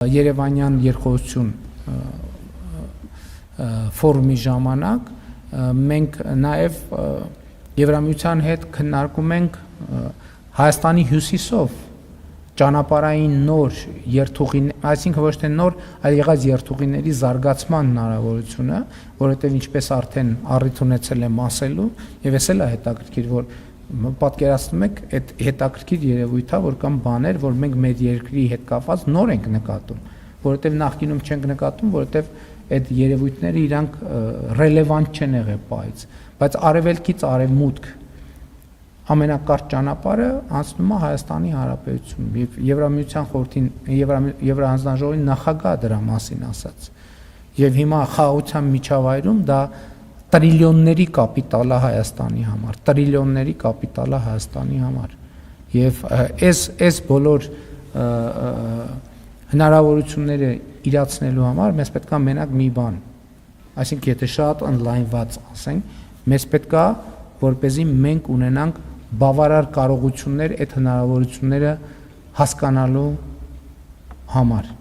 Երևանյան երկխոսություն ֆորումի ժամանակ մենք նաև Եվրամիության հետ քննարկում ենք Հայաստանի հյուսիսով ճանապարհային նոր երթուղիներ, այսինքն ոչ թե նոր, այլ եղած երթուղիների զարգացման հնարավորությունը, որովհետև ինչպես արդեն առիթ ունեցել եմ ասելու, եւ էս էլ է հետաքրքիր, որ պատկերացնում եք այդ հետաքրքիր երևույթը, որ կան բաներ, որ մենք մեր երկրի հետ կապված նոր ենք նկատում, որովհետև նախկինում չենք նկատում, որովհետև այդ երևույթները իրանք ռելևանտ չեն եղել բայց արևելքից արևմուտք ամենակարճ ճանապարհը անցնում է Հայաստանի Հանրապետությունում եւ Եվրամիության խորհրդին Եվրահանձնաժողովի նախագահը դրա մասին ասաց եւ հիմա խաղաղության միջավայրում դա տրիլիոնների կապիտալ է Հայաստանի համար, տրիլիոնների կապիտալ է Հայաստանի համար եւ այս բոլոր հնարավորությունները իրացնելու համար մեզ պետք է մենակ մի բան, այսինքն եթե շատ ընդլայնված ասենք, մեզ պետք է որպեսզի մենք ունենանք բավարար կարողություններ այդ հնարավորությունները հասկանալու համար